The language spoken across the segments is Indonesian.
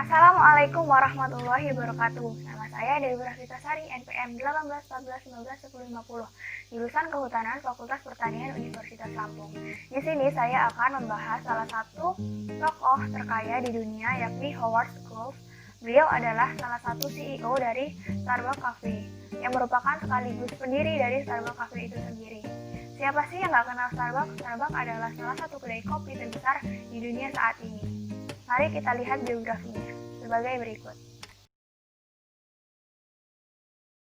Assalamualaikum warahmatullahi wabarakatuh. Nama saya Dewi Rafitasari, NPM 1814191050, jurusan Kehutanan Fakultas Pertanian Universitas Lampung. Di sini saya akan membahas salah satu tokoh terkaya di dunia, yakni Howard Schultz. Beliau adalah salah satu CEO dari Starbucks Cafe, yang merupakan sekaligus pendiri dari Starbucks Cafe itu sendiri. Siapa sih yang nggak kenal Starbucks? Starbucks adalah salah satu kedai kopi terbesar di dunia saat ini. Mari kita lihat biografinya sebagai berikut.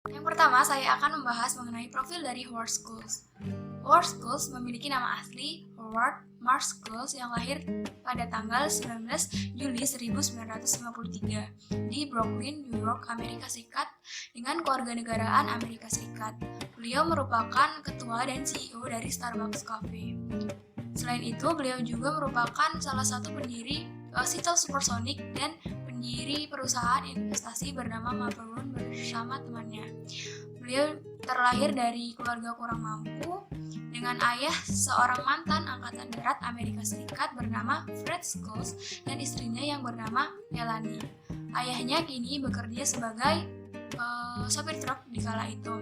Yang pertama, saya akan membahas mengenai profil dari Howard Schultz. Howard Schultz memiliki nama asli Howard Marsh Schultz yang lahir pada tanggal 19 Juli 1953 di Brooklyn, New York, Amerika Serikat dengan kewarganegaraan Amerika Serikat. Beliau merupakan ketua dan CEO dari Starbucks Cafe. Selain itu, beliau juga merupakan salah satu pendiri Seattle Supersonic dan pendiri perusahaan investasi bernama Maveron bersama temannya. Beliau terlahir dari keluarga kurang mampu dengan ayah seorang mantan angkatan darat Amerika Serikat bernama Fred Schultz dan istrinya yang bernama Melanie. Ayahnya kini bekerja sebagai sopir truk di kala itu.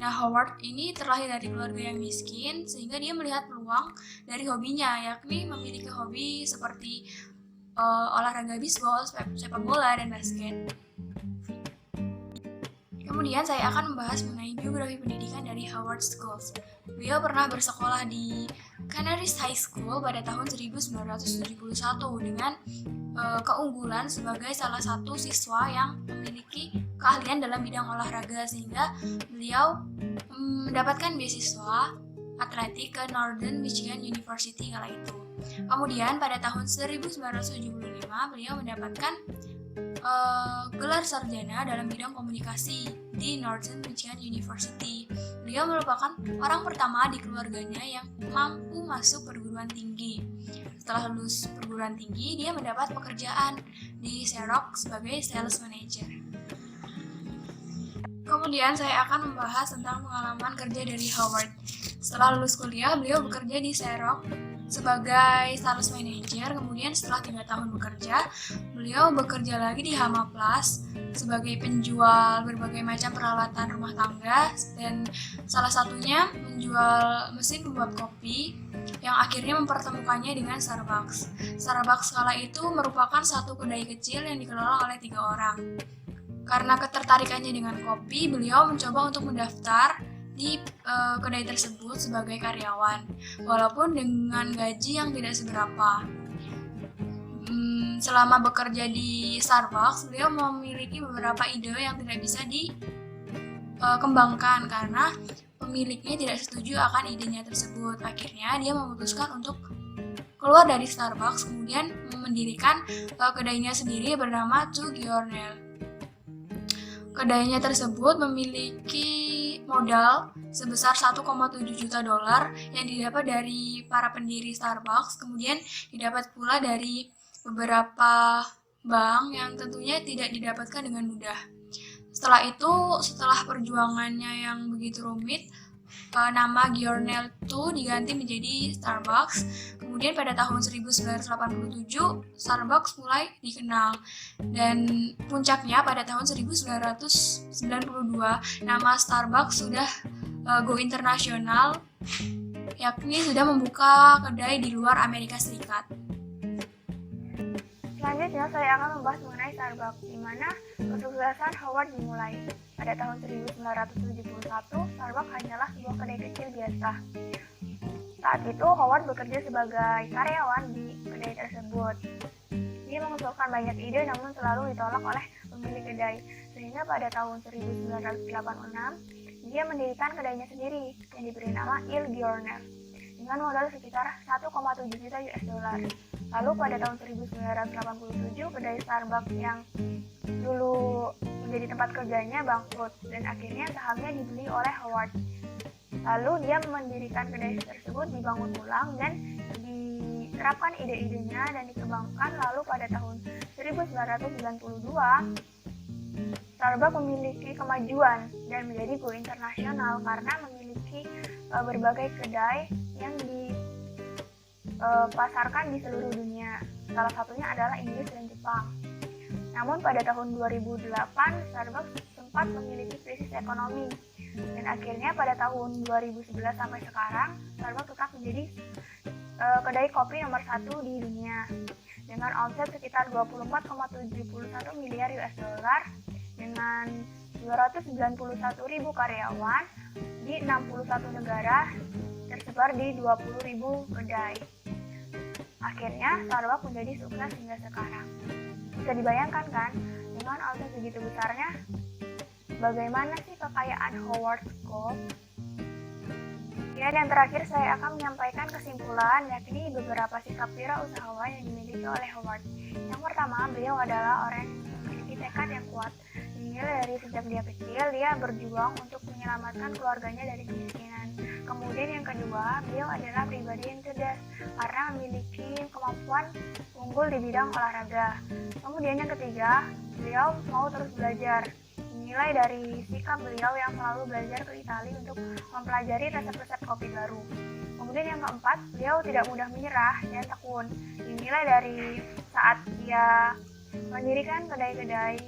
Nah, Howard ini terlahir dari keluarga yang miskin sehingga dia melihat peluang dari hobinya, yakni memiliki hobi seperti olahraga bisbol, sepak bola, dan basket. Kemudian saya akan membahas mengenai biografi pendidikan dari Howard Schultz. Beliau pernah bersekolah di Canaris High School pada tahun 1971 dengan keunggulan sebagai salah satu siswa yang memiliki keahlian dalam bidang olahraga sehingga beliau mendapatkan beasiswa atletik ke Northern Michigan University kala itu. Kemudian pada tahun 1975 beliau mendapatkan gelar sarjana dalam bidang komunikasi di Northern Michigan University. Beliau merupakan orang pertama di keluarganya yang mampu masuk perguruan tinggi. Setelah lulus perguruan tinggi, dia mendapat pekerjaan di Xerox sebagai sales manager. Kemudian saya akan membahas tentang pengalaman kerja dari Howard. Setelah lulus kuliah, beliau bekerja di Xerox sebagai sales manager. Kemudian setelah 3 tahun bekerja, beliau bekerja lagi di Hama Plus sebagai penjual berbagai macam peralatan rumah tangga dan salah satunya menjual mesin pembuat kopi yang akhirnya mempertemukannya dengan Starbucks. Starbucks kala itu merupakan satu kedai kecil yang dikelola oleh 3 orang. Karena ketertarikannya dengan kopi, beliau mencoba untuk mendaftar di kedai tersebut sebagai karyawan, walaupun dengan gaji yang tidak seberapa. Selama bekerja di Starbucks, beliau memiliki beberapa ide yang tidak bisa dikembangkan karena pemiliknya tidak setuju akan idenya tersebut. Akhirnya dia memutuskan untuk keluar dari Starbucks, kemudian mendirikan kedainya sendiri bernama To Giornel. Kedainya tersebut memiliki modal sebesar 1,7 juta dolar yang didapat dari para pendiri Starbucks, kemudian didapat pula dari beberapa bank yang tentunya tidak didapatkan dengan mudah. Setelah perjuangannya yang begitu rumit, nama Giornel itu diganti menjadi Starbucks. Kemudian pada tahun 1987, Starbucks mulai dikenal. Dan puncaknya pada tahun 1992, nama Starbucks sudah go internasional, yakni sudah membuka kedai di luar Amerika Serikat. Selanjutnya saya akan membahas mengenai Starbucks, di mana kesuksesan Howard dimulai. Pada tahun 1971, Starbucks hanyalah sebuah kedai kecil biasa. Saat itu, Howard bekerja sebagai karyawan di kedai tersebut. Dia mengusulkan banyak ide namun selalu ditolak oleh pemilik kedai. Sehingga pada tahun 1986, dia mendirikan kedainya sendiri yang diberi nama Il Giornel dengan modal sekitar 1,7 juta US dollar. Lalu pada tahun 1987, kedai Starbucks yang dulu menjadi tempat kerjanya bangkrut dan akhirnya sahamnya dibeli oleh Howard. Lalu dia mendirikan kedai tersebut, dibangun ulang dan diterapkan ide-idenya dan dikembangkan. Lalu pada tahun 1992, Starbucks memiliki kemajuan dan menjadi go internasional karena memiliki berbagai kedai yang dipasarkan di seluruh dunia. salah satunya adalah Inggris dan Jepang. Namun pada tahun 2008, Starbucks sempat memiliki krisis ekonomi, dan akhirnya pada tahun 2011 sampai sekarang, Starbucks tetap menjadi kedai kopi nomor 1 di dunia dengan omset sekitar 24,71 miliar US dollar dengan 291.000 karyawan di 61 negara tersebar di 20.000 kedai. Akhirnya Starbucks menjadi sukses hingga sekarang. Bisa dibayangkan kan dengan omset segitu besarnya, bagaimana sih kekayaan Howard Schultz? Ya, dan terakhir saya akan menyampaikan kesimpulan, yakni beberapa sikap wirausahawan yang dimiliki oleh Howard. Yang pertama, beliau adalah orang yang memiliki tekad yang kuat. Dimulai dari sejak dia kecil, dia berjuang untuk menyelamatkan keluarganya dari kemiskinan. Kemudian yang kedua, beliau adalah pribadi yang cerdas karena memiliki kemampuan unggul di bidang olahraga. Kemudian yang ketiga, beliau mau terus belajar. Dinilai dari sikap beliau yang selalu belajar ke Italia untuk mempelajari resep-resep kopi baru. Kemudian yang keempat, beliau tidak mudah menyerah dan tekun. Dinilai dari saat dia mendirikan kedai-kedai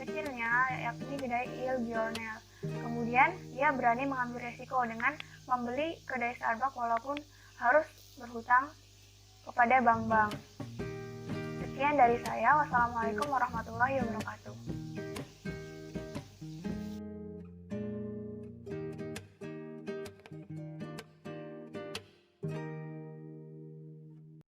kecilnya, yakni kedai Il Giornale. Kemudian dia berani mengambil resiko dengan membeli kedai Starbucks walaupun harus berhutang kepada bank-bank. Sekian dari saya. Wassalamualaikum warahmatullahi wabarakatuh.